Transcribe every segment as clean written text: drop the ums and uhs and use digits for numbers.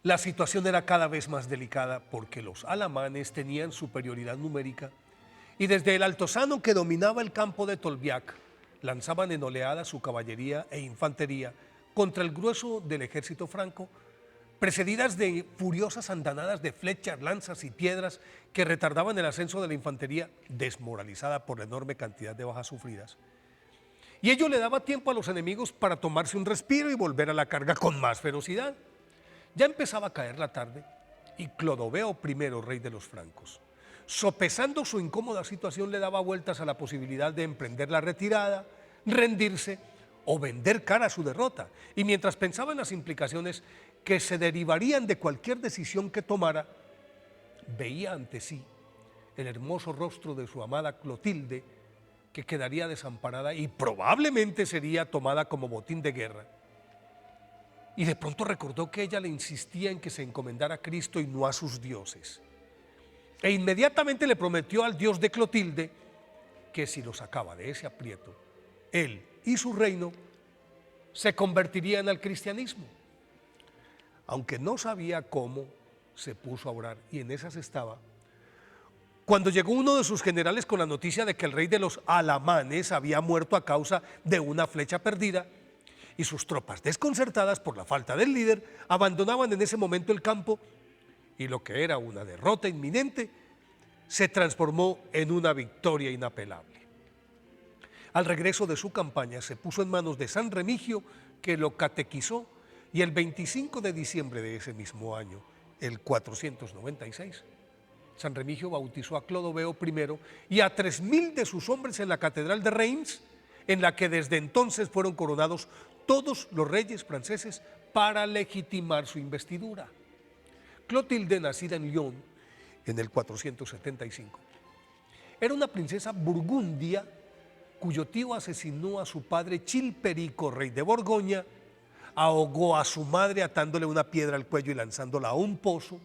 La situación era cada vez más delicada porque los alamanes tenían superioridad numérica y desde el Altozano, que dominaba el campo de Tolbiac, lanzaban en oleadas su caballería e infantería contra el grueso del ejército franco, precedidas de furiosas andanadas de flechas, lanzas y piedras que retardaban el ascenso de la infantería, desmoralizada por la enorme cantidad de bajas sufridas. Y ello le daba tiempo a los enemigos para tomarse un respiro y volver a la carga con más ferocidad. Ya empezaba a caer la tarde y Clodoveo I, rey de los francos, sopesando su incómoda situación, le daba vueltas a la posibilidad de emprender la retirada, rendirse o vender cara a su derrota. Y mientras pensaba en las implicaciones que se derivarían de cualquier decisión que tomara, veía ante sí el hermoso rostro de su amada Clotilde, que quedaría desamparada y probablemente sería tomada como botín de guerra. Y de pronto recordó que ella le insistía en que se encomendara a Cristo y no a sus dioses. E inmediatamente le prometió al dios de Clotilde que si lo sacaba de ese aprieto, él y su reino se convertirían al cristianismo. Aunque no sabía cómo, se puso a orar y en esas estaba, cuando llegó uno de sus generales con la noticia de que el rey de los alamanes había muerto a causa de una flecha perdida, y sus tropas, desconcertadas por la falta del líder, abandonaban en ese momento el campo, y lo que era una derrota inminente se transformó en una victoria inapelable. Al regreso de su campaña se puso en manos de San Remigio, que lo catequizó, y el 25 de diciembre de ese mismo año, el 496, San Remigio bautizó a Clodoveo I y a 3000 de sus hombres en la catedral de Reims, en la que desde entonces fueron coronados todos los reyes franceses para legitimar su investidura. Clotilde, nacida en Lyon en el 475, era una princesa burgundia cuyo tío asesinó a su padre Chilperico, rey de Borgoña, ahogó a su madre atándole una piedra al cuello y lanzándola a un pozo,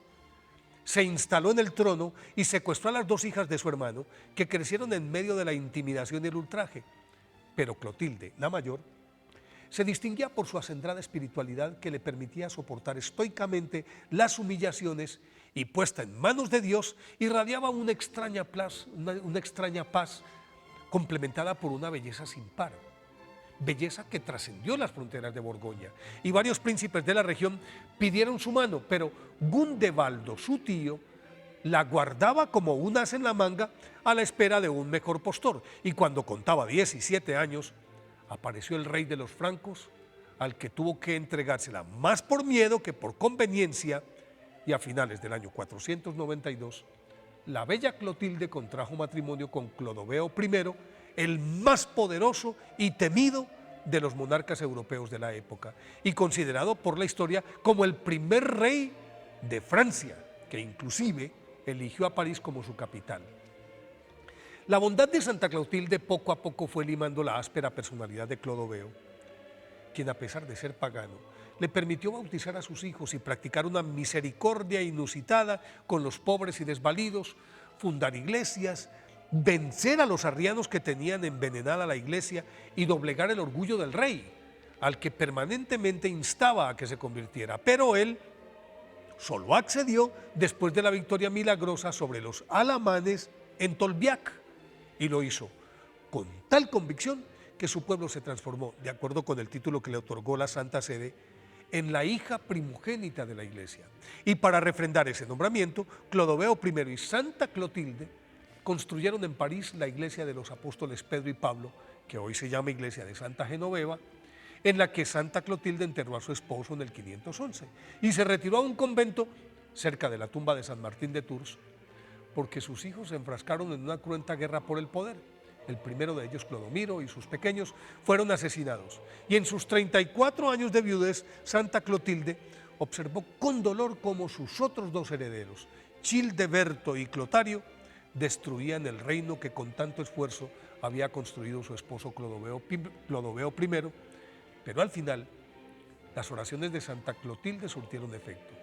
se instaló en el trono y secuestró a las dos hijas de su hermano, que crecieron en medio de la intimidación y el ultraje. Pero Clotilde, la mayor, se distinguía por su acendrada espiritualidad que le permitía soportar estoicamente las humillaciones y, puesta en manos de Dios, irradiaba una extraña paz complementada por una belleza sin par, belleza que trascendió las fronteras de Borgoña, y varios príncipes de la región pidieron su mano, pero Gundebaldo, su tío, la guardaba como un as en la manga a la espera de un mejor postor, y cuando contaba 17 años, apareció el rey de los francos, al que tuvo que entregársela más por miedo que por conveniencia, y a finales del año 492, la bella Clotilde contrajo matrimonio con Clodoveo I, el más poderoso y temido de los monarcas europeos de la época, y considerado por la historia como el primer rey de Francia, que inclusive eligió a París como su capital. La bondad de Santa Clotilde poco a poco fue limando la áspera personalidad de Clodoveo, quien, a pesar de ser pagano, le permitió bautizar a sus hijos y practicar una misericordia inusitada con los pobres y desvalidos, fundar iglesias, vencer a los arrianos que tenían envenenada la iglesia y doblegar el orgullo del rey, al que permanentemente instaba a que se convirtiera. Pero él solo accedió después de la victoria milagrosa sobre los alamanes en Tolbiac, y lo hizo con tal convicción que su pueblo se transformó, de acuerdo con el título que le otorgó la Santa Sede, en la hija primogénita de la iglesia. Y para refrendar ese nombramiento, Clodoveo I y Santa Clotilde construyeron en París la iglesia de los apóstoles Pedro y Pablo, que hoy se llama iglesia de Santa Genoveva, en la que Santa Clotilde enterró a su esposo en el 511 y se retiró a un convento cerca de la tumba de San Martín de Tours, porque sus hijos se enfrascaron en una cruenta guerra por el poder. El primero de ellos, Clodomiro, y sus pequeños fueron asesinados, y en sus 34 años de viudez, Santa Clotilde observó con dolor cómo sus otros dos herederos, Childeberto y Clotario, destruían el reino que con tanto esfuerzo había construido su esposo Clodoveo I, pero al final las oraciones de Santa Clotilde surtieron efecto,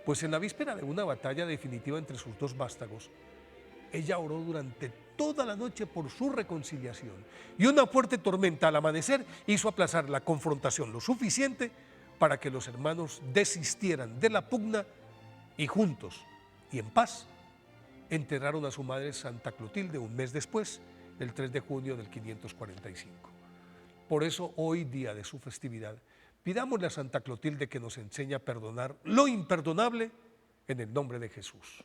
pues en la víspera de una batalla definitiva entre sus dos vástagos, ella oró durante toda la noche por su reconciliación, y una fuerte tormenta al amanecer hizo aplazar la confrontación lo suficiente para que los hermanos desistieran de la pugna y juntos y en paz enterraron a su madre Santa Clotilde un mes después, el 3 de junio del 545. Por eso hoy, día de su festividad, pidámosle a Santa Clotilde que nos enseñe a perdonar lo imperdonable en el nombre de Jesús.